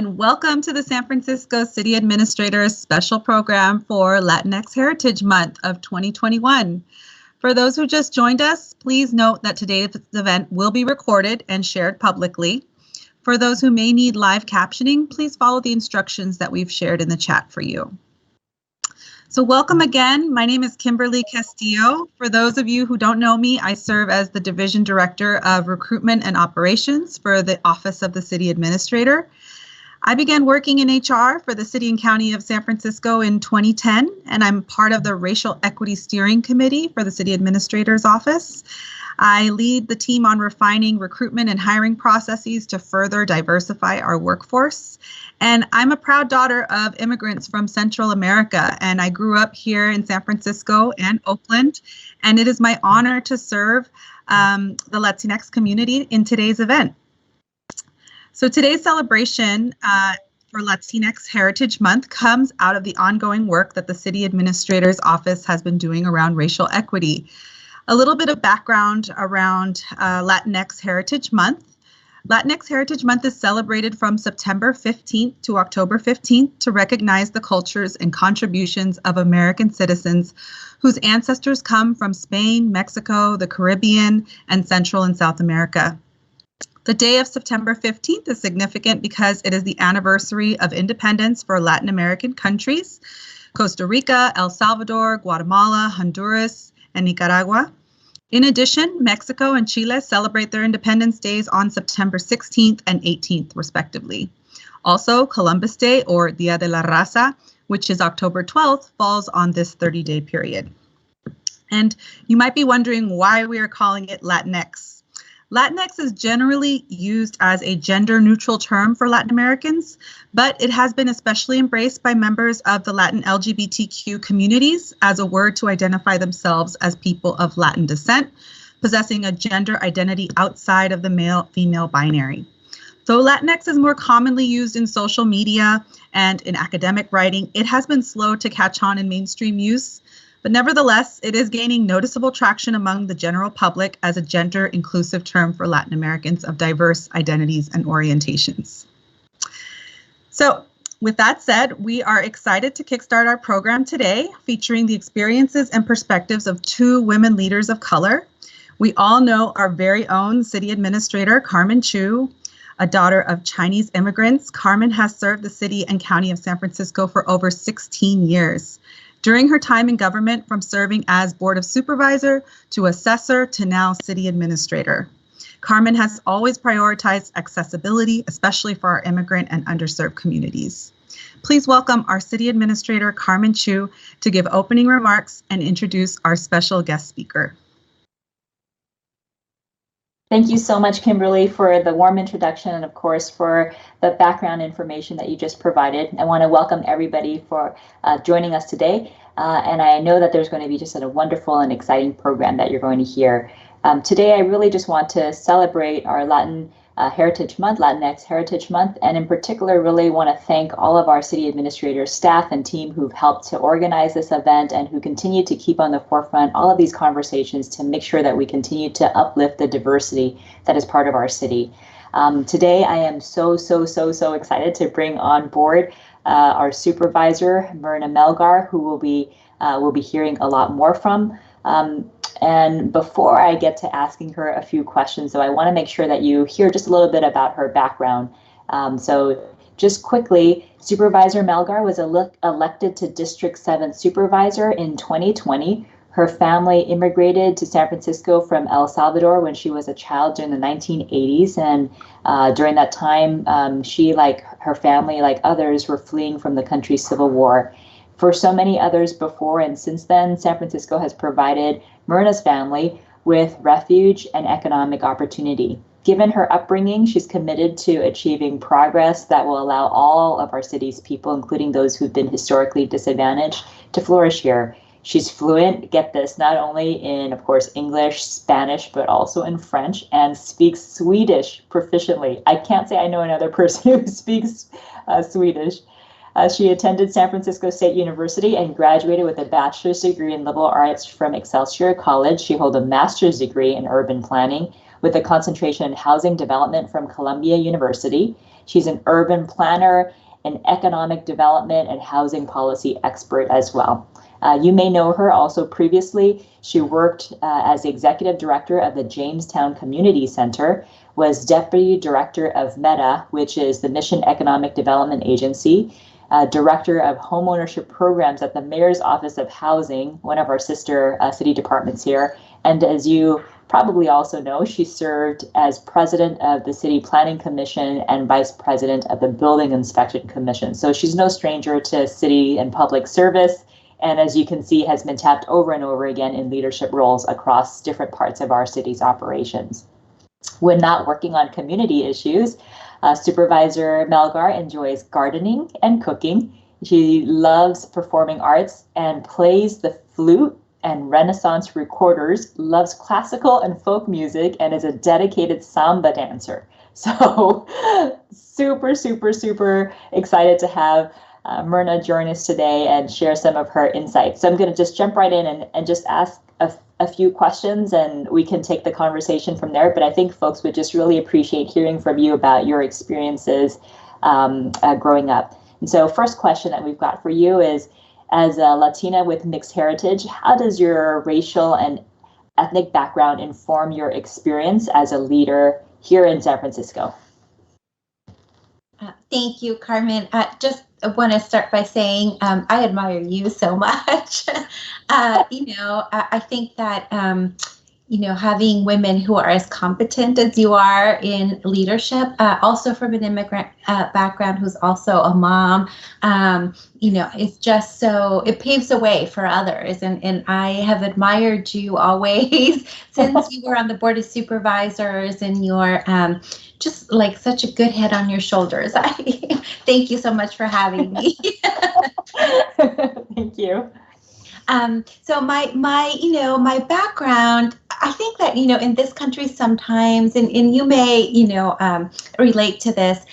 and welcome to the San Francisco City Administrator's special program for Latinx Heritage Month of 2021. For those who just joined us, please note that today's event will be recorded and shared publicly. For those who may need live captioning, please follow the instructions that we've shared in the chat for you. So welcome again. My name is Kimberly Castillo. For those of you who don't know me, I serve as the Division Director of Recruitment and Operations for the Office of the City Administrator. I began working in HR for the City and County of San Francisco in 2010, and I'm part of the Racial Equity Steering Committee for the City Administrator's Office. I lead the team on refining recruitment and hiring processes to further diversify our workforce. And I'm a proud daughter of immigrants from Central America, and I grew up here in San Francisco and Oakland, and it is my honor to serve the Latinx community in today's event. So today's celebration for Latinx Heritage Month comes out of the ongoing work that the City Administrator's Office has been doing around racial equity. A little bit of background around Latinx Heritage Month. Latinx Heritage Month is celebrated from September 15th to October 15th to recognize the cultures and contributions of American citizens whose ancestors come from Spain, Mexico, the Caribbean, and Central and South America. The day of September 15th is significant because it is the anniversary of independence for Latin American countries, Costa Rica, El Salvador, Guatemala, Honduras, and Nicaragua. In addition, Mexico and Chile celebrate their Independence Days on September 16th and 18th, respectively. Also, Columbus Day, or Dia de la Raza, which is October 12th, falls on this 30-day period. And you might be wondering why we are calling it Latinx. Latinx is generally used as a gender-neutral term for Latin Americans, but it has been especially embraced by members of the Latin LGBTQ communities as a word to identify themselves as people of Latin descent, possessing a gender identity outside of the male-female binary. Though Latinx is more commonly used in social media and in academic writing, it has been slow to catch on in mainstream use. But nevertheless, it is gaining noticeable traction among the general public as a gender-inclusive term for Latin Americans of diverse identities and orientations. So, with that said, we are excited to kickstart our program today, featuring the experiences and perspectives of two women leaders of color. We all know our very own City Administrator, Carmen Chu. A daughter of Chinese immigrants, Carmen has served the City and County of San Francisco for over 16 years. During her time in government, from serving as Board of Supervisor to Assessor to now City Administrator, Carmen has always prioritized accessibility, especially for our immigrant and underserved communities. Please welcome our City Administrator, Carmen Chu, to give opening remarks and introduce our special guest speaker. Thank you so much, Kimberly, for the warm introduction and, of course, for the background information that you just provided. I want to welcome everybody for joining us today. And I know that there's going to be just a wonderful and exciting program that you're going to hear. Today, I really just want to celebrate our Latin Heritage Month, Latinx Heritage Month, and in particular, really want to thank all of our city administrators, staff, and team who've helped to organize this event and who continue to keep on the forefront all of these conversations to make sure that we continue to uplift the diversity that is part of our city. Today, I am so excited to bring on board our supervisor, Myrna Melgar, who we'll be hearing a lot more from. And before I get to asking her a few questions, so I want to make sure that you hear just a little bit about her background. So just quickly, Supervisor Melgar was elected to District 7 Supervisor in 2020. Her family immigrated to San Francisco from El Salvador when she was a child during the 1980s. And during that time, she, like her family, like others, were fleeing from the country's civil war. For so many others before and since then, San Francisco has provided Myrna's family with refuge and economic opportunity. Given her upbringing, she's committed to achieving progress that will allow all of our city's people, including those who've been historically disadvantaged, to flourish here. She's fluent, get this, not only in, of course, English, Spanish, but also in French, and speaks Swedish proficiently. I can't say I know another person who speaks Swedish. She attended San Francisco State University and graduated with a bachelor's degree in liberal arts from Excelsior College. She holds a master's degree in urban planning with a concentration in housing development from Columbia University. She's an urban planner, an economic development and housing policy expert as well. You may know her also previously. She worked as the executive director of the Jamestown Community Center, was deputy director of META, which is the Mission Economic Development Agency, director of homeownership programs at the Mayor's Office of Housing, one of our sister city departments here. And as you probably also know, she served as president of the City Planning Commission and vice president of the Building Inspection Commission. So she's no stranger to city and public service. And as you can see, has been tapped over and over again in leadership roles across different parts of our city's operations. When not working on community issues, Supervisor Melgar enjoys gardening and cooking. She loves performing arts and plays the flute and Renaissance recorders, loves classical and folk music, and is a dedicated samba dancer. So super, super, super excited to have Myrna join us today and share some of her insights. So I'm going to just jump right in and just ask a few questions, and we can take the conversation from there. But I think folks would just really appreciate hearing from you about your experiences growing up. And so first question that we've got for you is, as a Latina with mixed heritage, how does your racial and ethnic background inform your experience as a leader here in San Francisco? Thank you, Carmen. Just want to start by saying I admire you so much. I think that, having women who are as competent as you are in leadership, also from an immigrant background who's also a mom, it's just so, it paves the way for others. And I have admired you always since you were on the Board of Supervisors, and you're just like such a good head on your shoulders. Thank you so much for having me. Thank you. So my background, I think that, in this country sometimes, and you may, relate to this,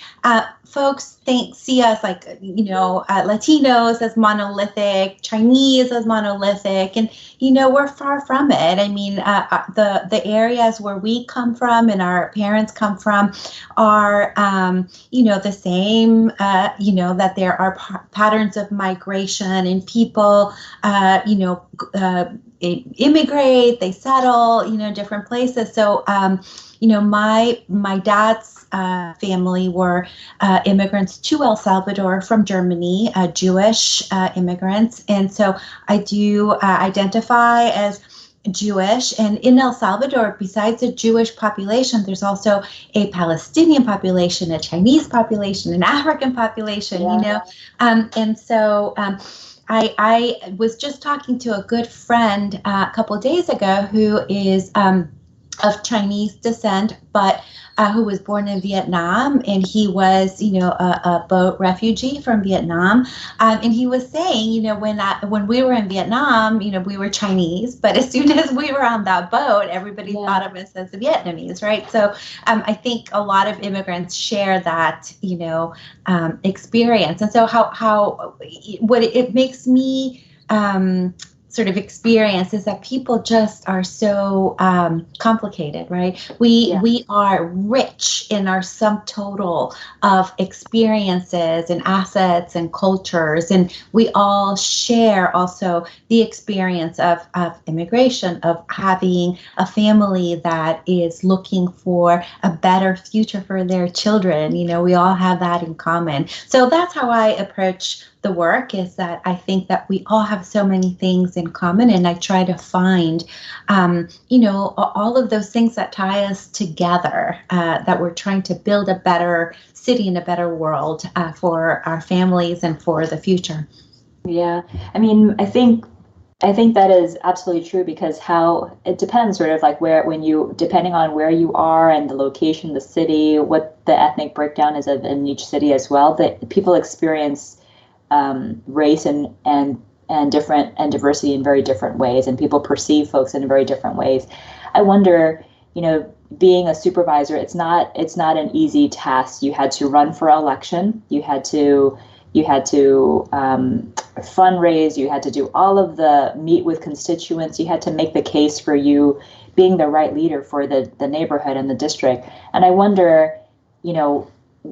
folks see us like, Latinos as monolithic, Chinese as monolithic, and, we're far from it. I mean, the areas where we come from and our parents come from are, the same, that there are patterns of migration and people, immigrate, they settle, different places. So, my dad's family were immigrants to El Salvador from Germany, Jewish immigrants. And so I do identify as Jewish. And in El Salvador, besides the Jewish population, there's also a Palestinian population, a Chinese population, an African population, and so I was just talking to a good friend a couple of days ago who is of Chinese descent, but who was born in Vietnam, and he was, a boat refugee from Vietnam, and he was saying, when we were in Vietnam, we were Chinese, but as soon as we were on that boat, everybody thought of us as Vietnamese, right? So I think a lot of immigrants share that, experience, and so what it makes me sort of experience is that people just are so complicated, right? We are rich in our sum total of experiences and assets and cultures, and we all share also the experience of immigration, of having a family that is looking for a better future for their children. We all have that in common. So that's how I approach the work, is that I think that we all have so many things in common, and I try to find, all of those things that tie us together, that we're trying to build a better city and a better world for our families and for the future. Yeah, I mean, I think that is absolutely true, because how it depends sort of like depending on where you are and the location, the city, what the ethnic breakdown is in each city as well, that people experience race and diversity in very different ways, and people perceive folks in very different ways. I wonder, being a supervisor, it's not an easy task. You had to run for election. You had to fundraise. You had to do all of the meet with constituents. You had to make the case for you being the right leader for the neighborhood and the district. And I wonder,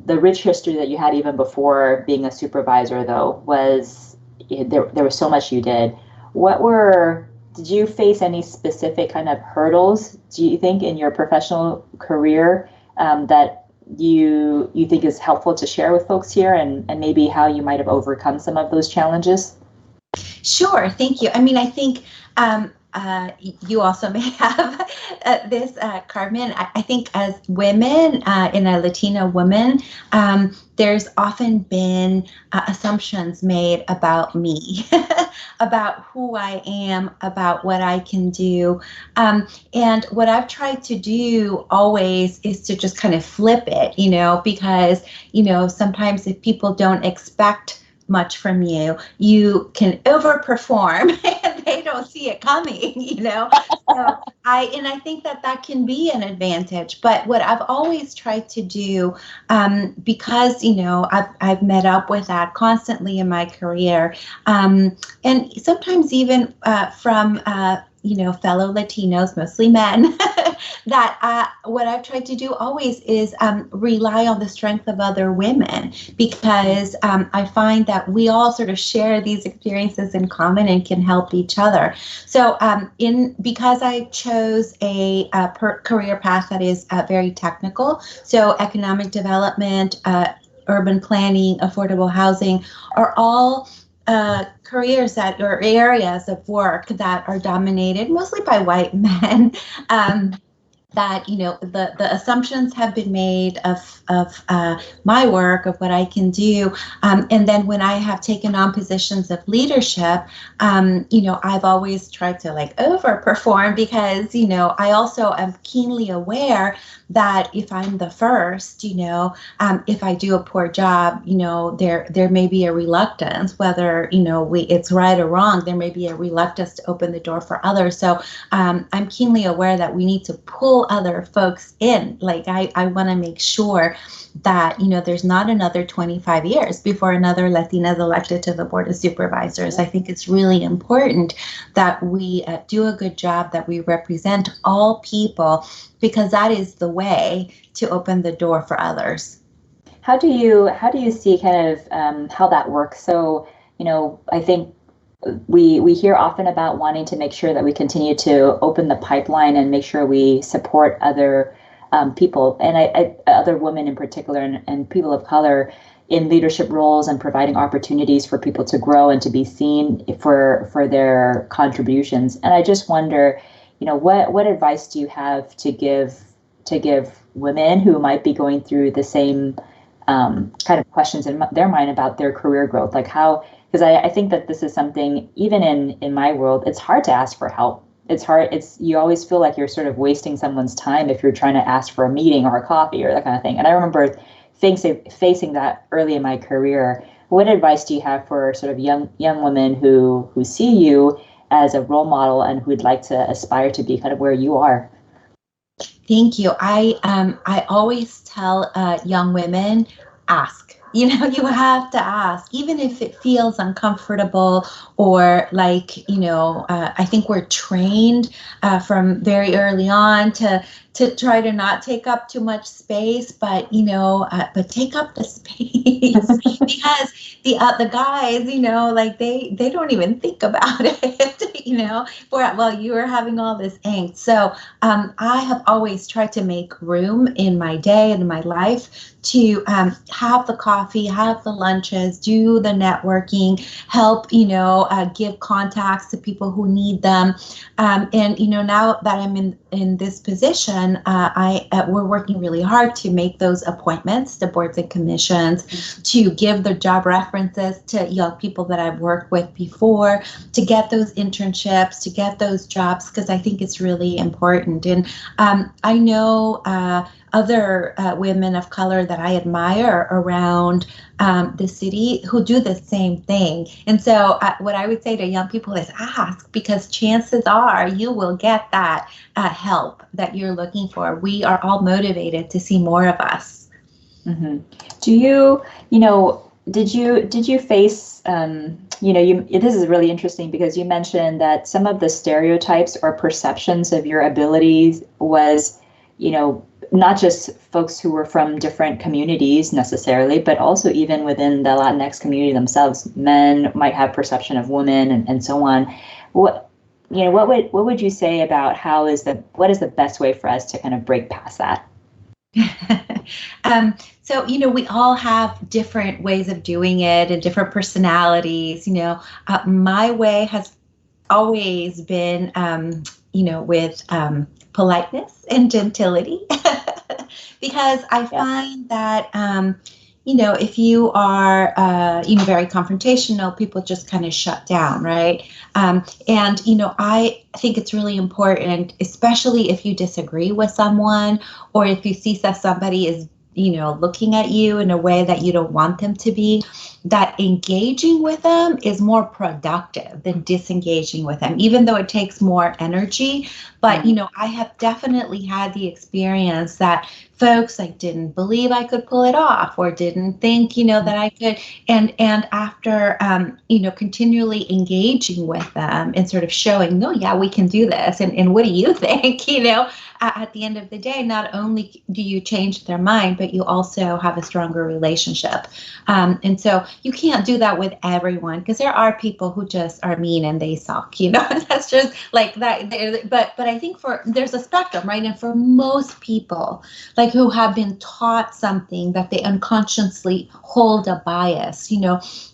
the rich history that you had even before being a supervisor, though, was there was so much you did. Did you face any specific kind of hurdles, do you think, in your professional career that you think is helpful to share with folks here, and maybe how you might have overcome some of those challenges? Sure, thank you. I mean, I think you also may have this, Carmen. I think as women, in a Latina woman, there's often been assumptions made about me, about who I am, about what I can do. And what I've tried to do always is to just kind of flip it, because, sometimes if people don't expect much from you, you can overperform and they don't see it coming, So I think that can be an advantage. But what I've always tried to do, because I've met up with that constantly in my career, and sometimes even from fellow Latinos, mostly men, that what I've tried to do always is rely on the strength of other women, because I find that we all sort of share these experiences in common and can help each other. So because I chose a career path that is very technical, so economic development, urban planning, affordable housing are all careers or areas of work that are dominated mostly by white men. That the assumptions have been made of my work, of what I can do, and then when I have taken on positions of leadership, I've always tried to overperform, because I also am keenly aware that if I'm the first, if I do a poor job, there may be a reluctance, whether it's right or wrong. There may be a reluctance to open the door for others. So I'm keenly aware that we need to pull other folks in. I want to make sure that there's not another 25 years before another Latina is elected to the Board of Supervisors. I think it's really important that we do a good job, that we represent all people, because that is the way to open the door for others. How do you see kind of how that works? So I think we hear often about wanting to make sure that we continue to open the pipeline and make sure we support other people, and other women in particular, and people of color in leadership roles, and providing opportunities for people to grow and to be seen for their contributions. And I just wonder, what advice do you have to give women who might be going through the same kind of questions in their mind about their career growth? Because I think that this is something, even in my world, it's hard to ask for help. It's hard. You always feel like you're sort of wasting someone's time if you're trying to ask for a meeting or a coffee or that kind of thing. And I remember facing that early in my career. What advice do you have for sort of young women who see you as a role model and who'd like to aspire to be kind of where you are? Thank you. I always tell young women, ask. You have to ask, even if it feels uncomfortable, or I think we're trained from very early on to try to not take up too much space, but take up the space, because the guys, they don't even think about it, while you are having all this angst. So I have always tried to make room in my day and in my life to have the coffee, have the lunches, do the networking, help, give contacts to people who need them. And, now that I'm in this position, we're working really hard to make those appointments to boards and commissions, to give the job references to young people that I've worked with before, to get those internships, to get those jobs, because I think it's really important. And I know other women of color that I admire around the city who do the same thing. And so what I would say to young people is ask, because chances are you will get that help that you're looking for. We are all motivated to see more of us. Mm-hmm. Do you, did you face, this is really interesting, because you mentioned that some of the stereotypes or perceptions of your abilities was not just folks who were from different communities necessarily, but also even within the Latinx community themselves, men might have perception of women and so on. What would you say about what is the best way for us to kind of break past that? So, we all have different ways of doing it and different personalities. My way has always been, with politeness and gentility, because I find that, if you are, very confrontational, people just kind of shut down, right? And, I think it's really important, especially if you disagree with someone, or if you see that somebody is, looking at you in a way that you don't want them to be, that engaging with them is more productive than disengaging with them, even though it takes more energy. But, I have definitely had the experience that folks didn't believe I could pull it off, or didn't think, that I could. And after, continually engaging with them and sort of showing, no, yeah, we can do this. And what do you think? At the end of the day, not only do you change their mind, but you also have a stronger relationship. And so you can't do that with everyone, because there are people who just are mean and they suck, that's just like that. But I think there's a spectrum, right? And for most people, who have been taught something that they unconsciously hold a bias,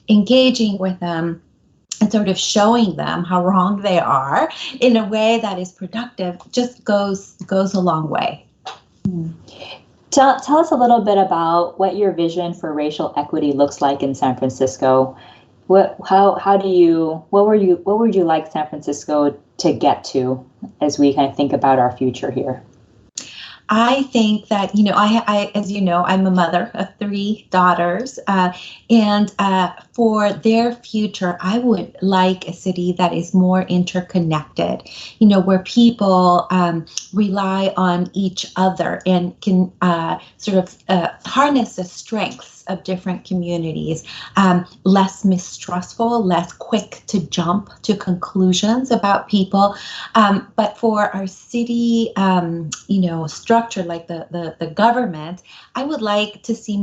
engaging with them and sort of showing them how wrong they are in a way that is productive just goes a long way. Tell us a little bit about what your vision for racial equity looks like in San Francisco. What would you like San Francisco to get to as we kind of think about our future here? I think that, I as you know, I'm a mother of 3 daughters, and for their future, I would like a city that is more interconnected, where people rely on each other and can sort of harness the strengths of different communities, less mistrustful, less quick to jump to conclusions about people. But for our city, structure, like the government, I would like to see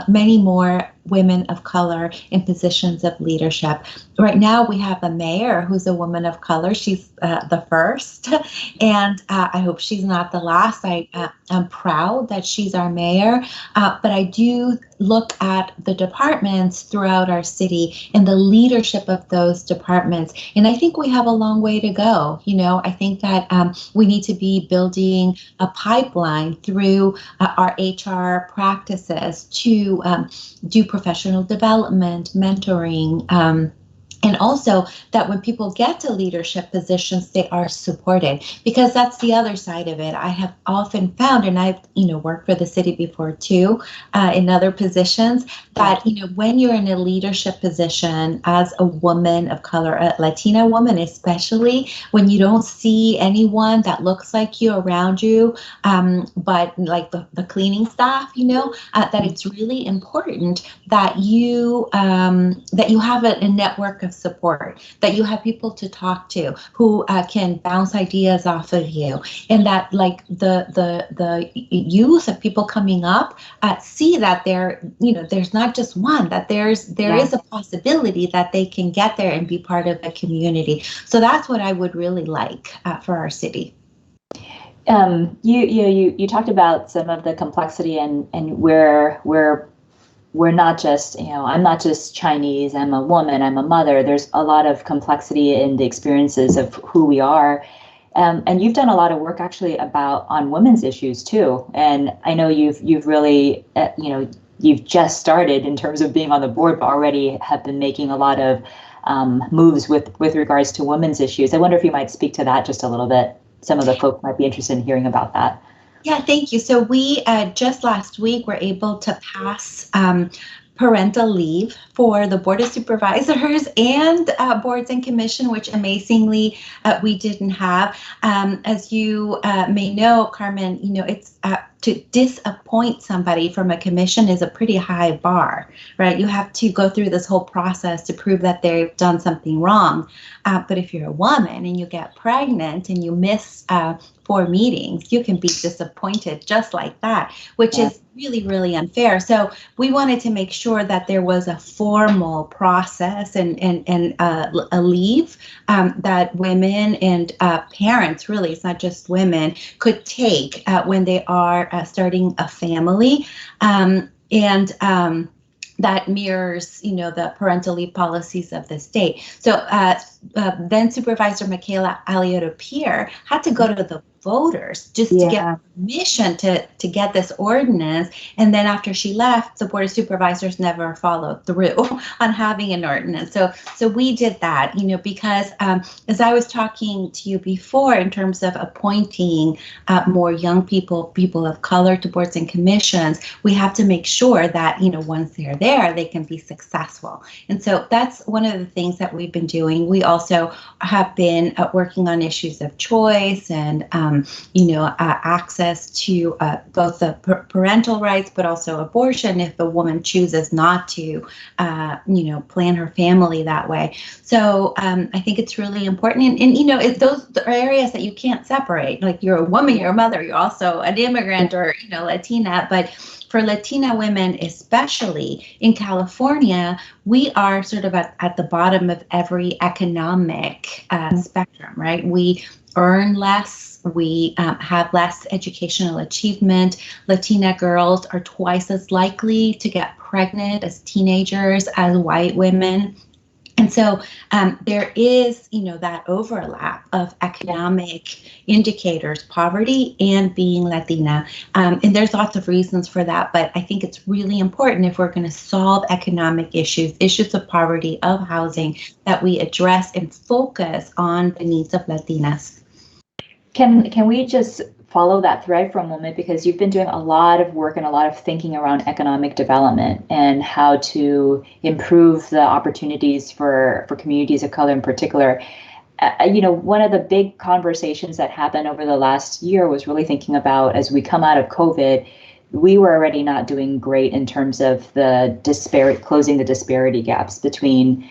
many more women of color in positions of leadership. Right now, we have a mayor who's a woman of color. She's the first, and I hope she's not the last. I'm proud that she's our mayor, but I do look at the departments throughout our city and the leadership of those departments, and I think we have a long way to go. I think that we need to be building a pipeline through our HR practices to do professional development, mentoring, and also that when people get to leadership positions, they are supported, because that's the other side of it. I have often found, and I've, worked for the city before too, in other positions, that, when you're in a leadership position as a woman of color, a Latina woman, especially when you don't see anyone that looks like you around you, but like the cleaning staff, that it's really important that you have a network of support, that you have people to talk to who can bounce ideas off of you, and that the youth of people coming up see that there's not just one, that there is a possibility that they can get there and be part of a community. So that's what I would really like for our city. You talked about some of the complexity and where we're not just, I'm not just Chinese, I'm a woman, I'm a mother. There's a lot of complexity in the experiences of who we are. And you've done a lot of work actually on women's issues too. And I know you've really, you've just started in terms of being on the board, but already have been making a lot of moves with regards to women's issues. I wonder if you might speak to that just a little bit. Some of the folks might be interested in hearing about that. Yeah, thank you. So we just last week were able to pass parental leave for the Board of Supervisors and boards and commission, which amazingly we didn't have. As you may know, Carmen, it's to disappoint somebody from a commission is a pretty high bar, right? You have to go through this whole process to prove that they've done something wrong. But if you're a woman and you get pregnant and you miss 4 meetings, you can be disappointed just like that, which is really, really unfair. So we wanted to make sure that there was a formal process and a leave that women and parents, really, it's not just women, could take when they are starting a family. That mirrors, the parental leave policies of the state. So then Supervisor Michaela Alioto-Pierre had to go to the voters just to get permission to get this ordinance. And then after she left, the Board of Supervisors never followed through on having an ordinance. So we did that, because as I was talking to you before, in terms of appointing more young people of color to boards and commissions, we have to make sure that, once they're there, they can be successful. And so that's one of the things that we've been doing. We also have been working on issues of choice and access to both the parental rights, but also abortion if a woman chooses not to, plan her family that way. So I think it's really important. And those are areas that you can't separate. Like, you're a woman, you're a mother, you're also an immigrant or, Latina. But for Latina women, especially in California, we are sort of at the bottom of every economic spectrum, right? We earn less, we have less educational achievement. Latina girls are twice as likely to get pregnant as teenagers as white women. And so there is, that overlap of economic indicators, poverty and being Latina. And there's lots of reasons for that, but I think it's really important, if we're going to solve economic issues of poverty, of housing, that we address and focus on the needs of Latinas. Can we just follow that thread for a moment, because you've been doing a lot of work and a lot of thinking around economic development and how to improve the opportunities for communities of color in particular. One of the big conversations that happened over the last year was really thinking about, as we come out of COVID, we were already not doing great in terms of closing the disparity gaps between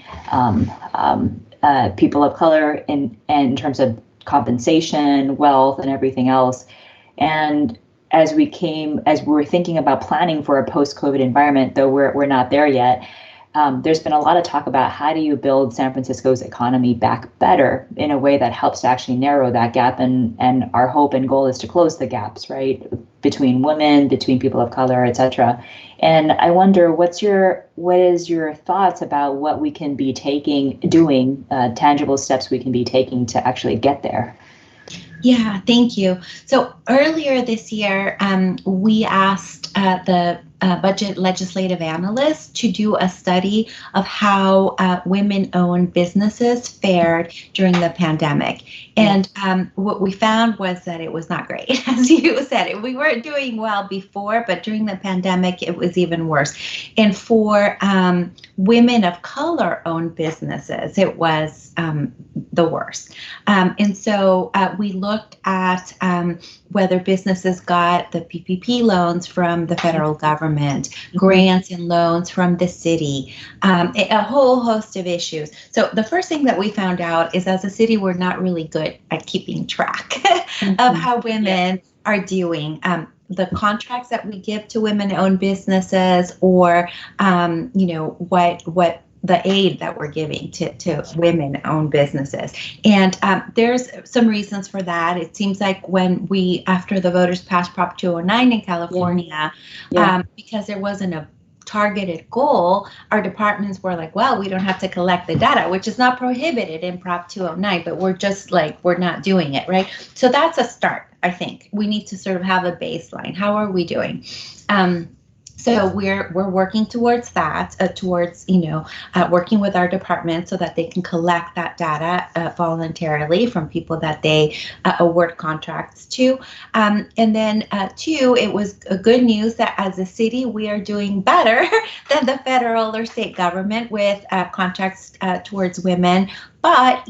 people of color and in terms of compensation, wealth, and everything else. And as we're thinking about planning for a post-COVID environment, though we're not there yet, there's been a lot of talk about how do you build San Francisco's economy back better in a way that helps to actually narrow that gap. And our hope and goal is to close the gaps, right, between women, between people of color, et cetera. And I wonder, what is your thoughts about what we can be doing, tangible steps we can be taking to actually get there? Yeah, thank you. So earlier this year, we asked the budget legislative analysts to do a study of how women-owned businesses fared during the pandemic. And what we found was that it was not great. As you said, we weren't doing well before, but during the pandemic, it was even worse. And for women of color-owned businesses, it was the worst. And so we looked at whether businesses got the PPP loans from the federal government, grants and loans from the city, a whole host of issues. So the first thing that we found out is, as a city, we're not really good at keeping track of how women are doing. The contracts that we give to women-owned businesses, or what the aid that we're giving to women-owned businesses. And there's some reasons for that. It seems like after the voters passed Prop 209 in California, because there wasn't a targeted goal, our departments were like, well, we don't have to collect the data, which is not prohibited in Prop 209, but we're just like, we're not doing it, right? So that's a start, I think. We need to sort of have a baseline. How are we doing? So we're working towards that, working with our department so that they can collect that data voluntarily from people that they award contracts to. And then two, it was good news that as a city, we are doing better than the federal or state government with contracts towards women. but,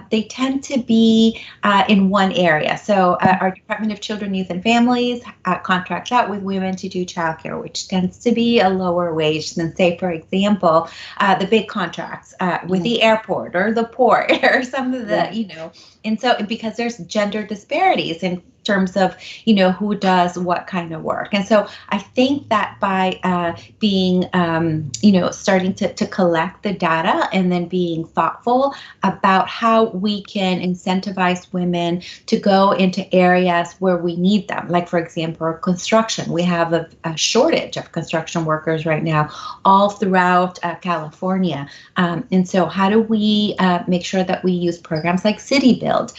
they tend to be in one area. So our Department of Children, Youth, and Families contracts out with women to do childcare, which tends to be a lower wage than, say, for example, the big contracts with the airport or the port or some of the, and so because there's gender disparities in terms of, who does what kind of work. And so I think that by being, starting to collect the data and then being thoughtful about how we can incentivize women to go into areas where we need them. Like, for example, construction. We have a shortage of construction workers right now all throughout California. And so how do we make sure that we use programs like City Build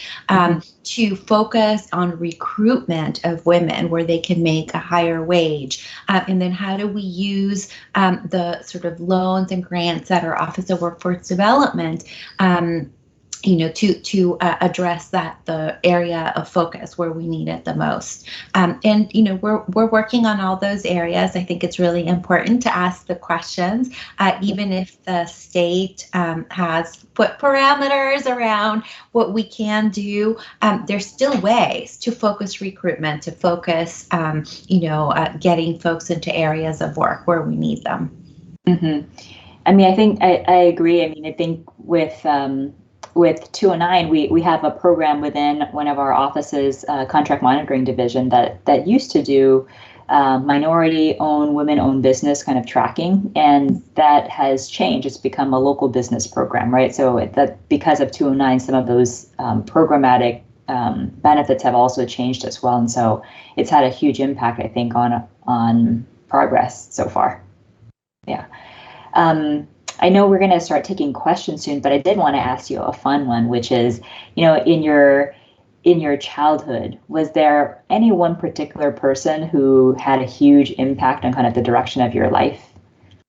to focus on recruitment of women where they can make a higher wage? And then how do we use the sort of loans and grants that our Office of Workforce Development to address the area of focus where we need it the most. And we're working on all those areas. I think it's really important to ask the questions, even if the state has put parameters around what we can do. There's still ways to focus recruitment, to focus, getting folks into areas of work where we need them. Mm-hmm. I mean, I think I agree. I mean, I think with 209, we have a program within one of our offices, contract monitoring division, that used to do minority-owned, women-owned business kind of tracking, and that has changed. It's become a local business program, right? So that because of 209, some of those programmatic benefits have also changed as well, and so it's had a huge impact, I think, on progress so far. Yeah. I know we're going to start taking questions soon, but I did want to ask you a fun one, which is, in your childhood, was there any one particular person who had a huge impact on kind of the direction of your life?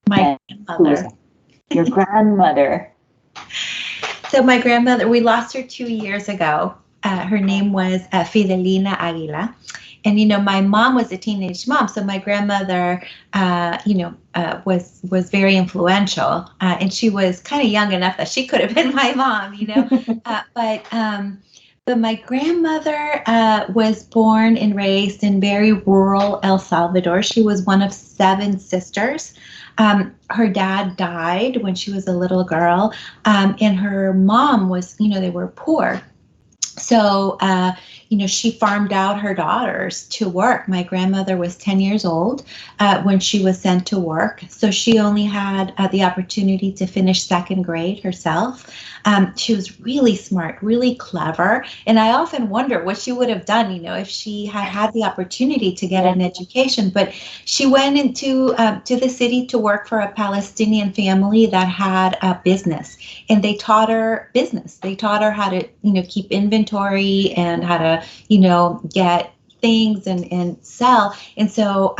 My grandmother. Your grandmother. So my grandmother, we lost her 2 years ago. Her name was Fidelina Aguila. And, my mom was a teenage mom, so my grandmother, was very influential, and she was kind of young enough that she could have been my mom, but my grandmother was born and raised in very rural El Salvador. She was one of 7 sisters. Her dad died when she was a little girl, and her mom was, they were poor. So, she farmed out her daughters to work. My grandmother was 10 years old when she was sent to work. So she only had the opportunity to finish 2nd grade herself. She was really smart, really clever. And I often wonder what she would have done, if she had had the opportunity to get an education. But she went into to the city to work for a Palestinian family that had a business. And they taught her business. They taught her how to, keep inventory and how to, get things and sell. And so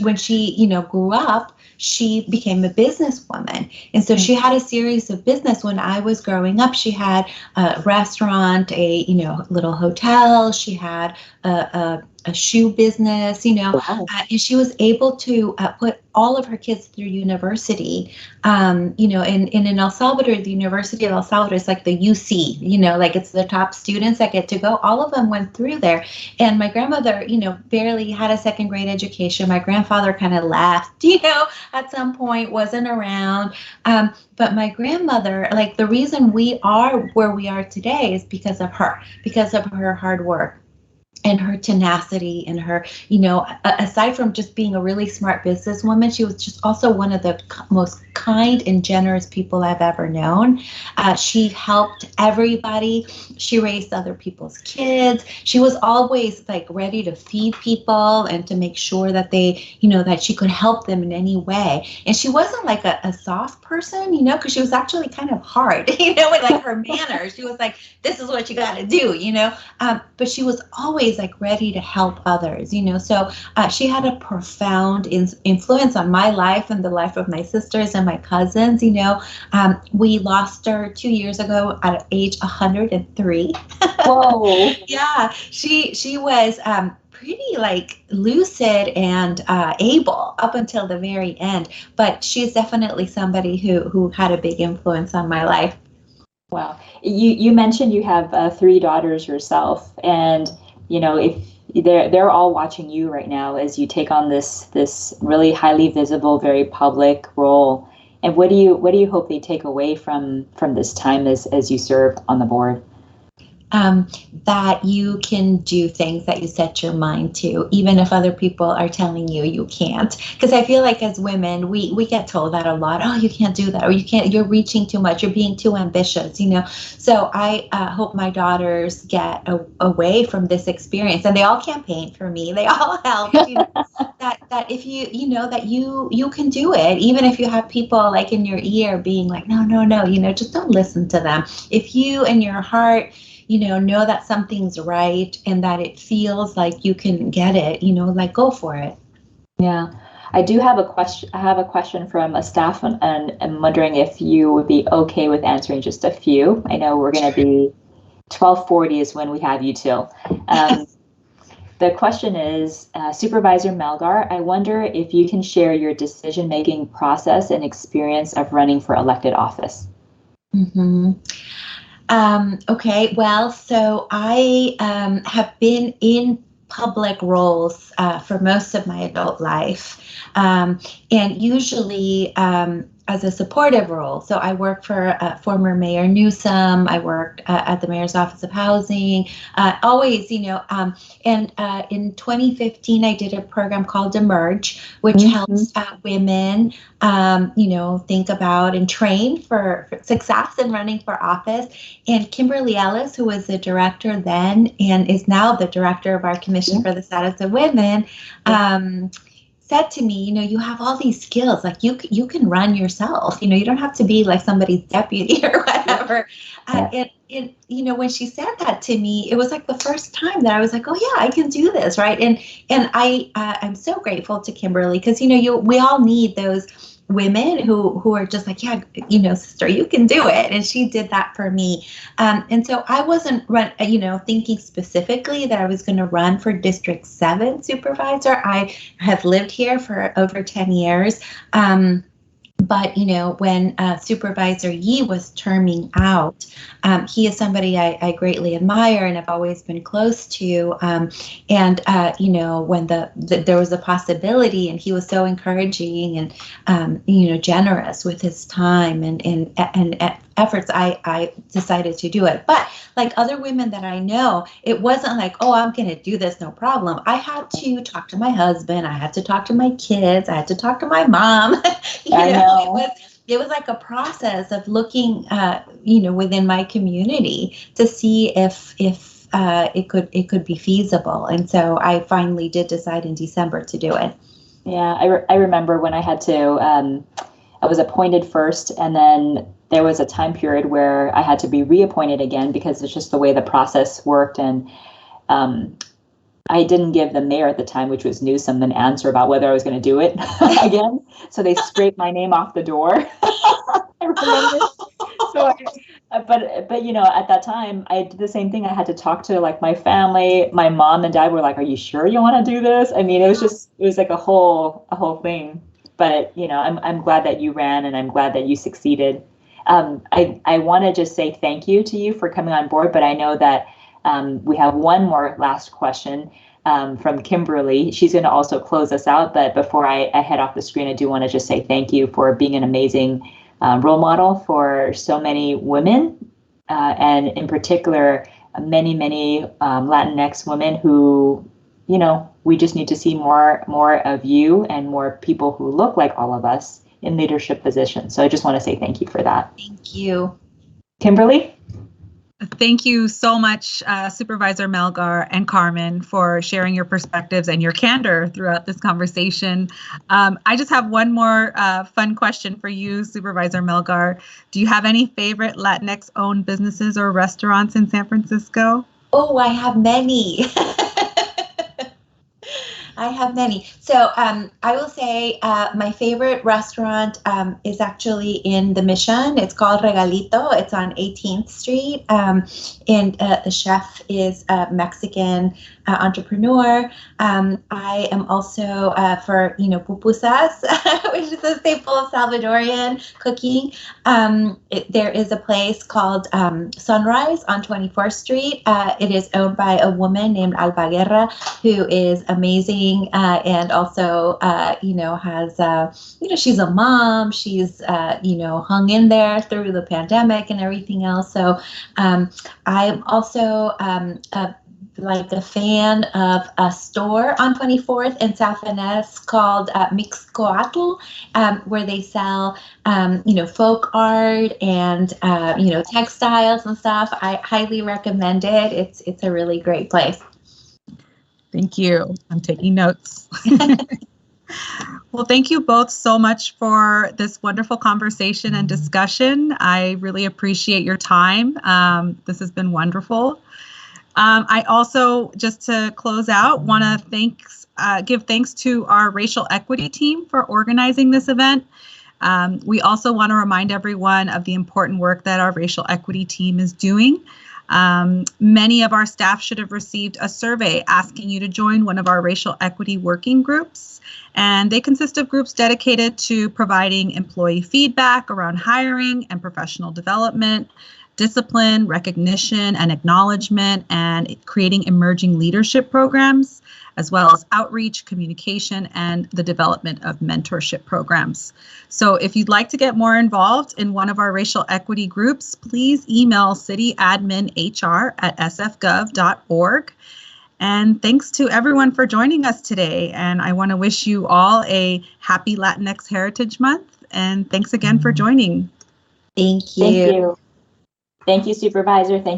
when she, grew up, she became a businesswoman. And so she had a series of business. When I was growing up, she had a restaurant, a, little hotel. She had a shoe business, Wow. And she was able to put all of her kids through university. And in El Salvador, the University of El Salvador is like the UC, like it's the top students that get to go. All of them went through there. And my grandmother, barely had a 2nd grade education. My grandfather kind of left, at some point, wasn't around. But my grandmother, like the reason we are where we are today is because of her hard work and her tenacity and her, aside from just being a really smart businesswoman, she was just also one of the most kind and generous people I've ever known. She helped everybody. She raised other people's kids. She was always like ready to feed people and to make sure that they, that she could help them in any way. And she wasn't like a soft person, because she was actually kind of hard, with like her manners. She was like, this is what you got to do, but she was always like ready to help others, so she had a profound influence on my life and the life of my sisters and my cousins. We lost her 2 years ago at age 103. Whoa. Yeah, she was pretty like lucid and able up until the very end, but she's definitely somebody who had a big influence on my life. Wow. You mentioned you have 3 daughters yourself, and if they're all watching you right now as you take on this really highly visible, very public role. And what do you hope they take away from this time as you serve on the board? That you can do things that you set your mind to, even if other people are telling you you can't. Because I feel like as women, we get told that a lot. Oh, you can't do that, or you're reaching too much, you're being too ambitious, So I hope my daughters get away from this experience, and they all campaign for me. They all help, that if that you can do it, even if you have people like in your ear being like, no, just don't listen to them. If you in your heart know that something's right and that it feels like you can get it, like go for it. Yeah. I do have a question. I have a question from a staff, and I'm wondering if you would be okay with answering just a few. I know we're going to be 12:40 is when we have you till. The question is, Supervisor Melgar, I wonder if you can share your decision-making process and experience of running for elected office. Mm-hmm. Okay, well, so I have been in public roles for most of my adult life, and usually as a supportive role. So I work for former Mayor Newsom. I work at the Mayor's Office of Housing. Always, and in 2015, I did a program called Emerge, which helps women, think about and train for success in running for office. And Kimberly Ellis, who was the director then and is now the director of our Commission for the Status of Women, said to me, you have all these skills, like you can run yourself, you don't have to be like somebody's deputy or whatever. And when she said that to me, it was like the first time that I was like, oh yeah, I can do this, right? And I'm so grateful to Kimberly, because we all need those women who are just like, yeah, sister, you can do it. And she did that for me. And so I wasn't thinking specifically that I was going to run for District 7 supervisor. I have lived here for over 10 years. But, when Supervisor Yee was terming out, he is somebody I greatly admire and have always been close to. And when there was a possibility, and he was so encouraging and, generous with his time and efforts, I decided to do it. But like other women that I know, it wasn't like, oh, I'm going to do this, no problem. I had to talk to my husband. I had to talk to my kids. I had to talk to my mom. I know. It was like a process of looking, within my community to see if it could be feasible. And so I finally did decide in December to do it. Yeah, I remember when I had to, I was appointed first, and then there was a time period where I had to be reappointed again because it's just the way the process worked. And I didn't give the mayor at the time, which was Newsom, an answer about whether I was going to do it again. So they scraped my name off the door. I remember. So, but at that time, I did the same thing. I had to talk to like my family. My mom and dad were like, "Are you sure you want to do this?" I mean, it was like a whole thing. But I'm glad that you ran, and I'm glad that you succeeded. I want to just say thank you to you for coming on board. But I know that we have one more last question from Kimberly. She's going to also close us out. But before I head off the screen, I do want to just say thank you for being an amazing role model for so many women, and in particular, many Latinx women who, we just need to see more of you and more people who look like all of us in leadership positions. So I just want to say thank you for that. Thank you. Kimberly? Thank you so much, Supervisor Melgar and Carmen, for sharing your perspectives and your candor throughout this conversation. I just have one more fun question for you, Supervisor Melgar. Do you have any favorite Latinx-owned businesses or restaurants in San Francisco? Oh, I have many. I have many. So I will say my favorite restaurant is actually in the Mission. It's called Regalito. It's on 18th Street. And the chef is a Mexican entrepreneur. I am also for, pupusas, which is a staple of Salvadorian cooking. There is a place called Sunrise on 24th Street. It is owned by a woman named Alba Guerra, who is amazing and also, has, she's a mom. She's, hung in there through the pandemic and everything else. So I'm also like a fan of a store on 24th in South Venice called Mixcoatl, where they sell, folk art and, textiles and stuff. I highly recommend it. It's a really great place. Thank you. I'm taking notes. Well, thank you both so much for this wonderful conversation and discussion. I really appreciate your time. This has been wonderful. I also, just to close out, want to give thanks to our racial equity team for organizing this event. We also want to remind everyone of the important work that our racial equity team is doing. Many of our staff should have received a survey asking you to join one of our racial equity working groups. And they consist of groups dedicated to providing employee feedback around hiring and professional development, discipline, recognition, and acknowledgement, and creating emerging leadership programs, as well as outreach, communication, and the development of mentorship programs. So if you'd like to get more involved in one of our racial equity groups, please email cityadminhr@sfgov.org. And thanks to everyone for joining us today. And I want to wish you all a happy Latinx Heritage Month. And thanks again for joining. Thank you. Thank you. Thank you, Supervisor. Thank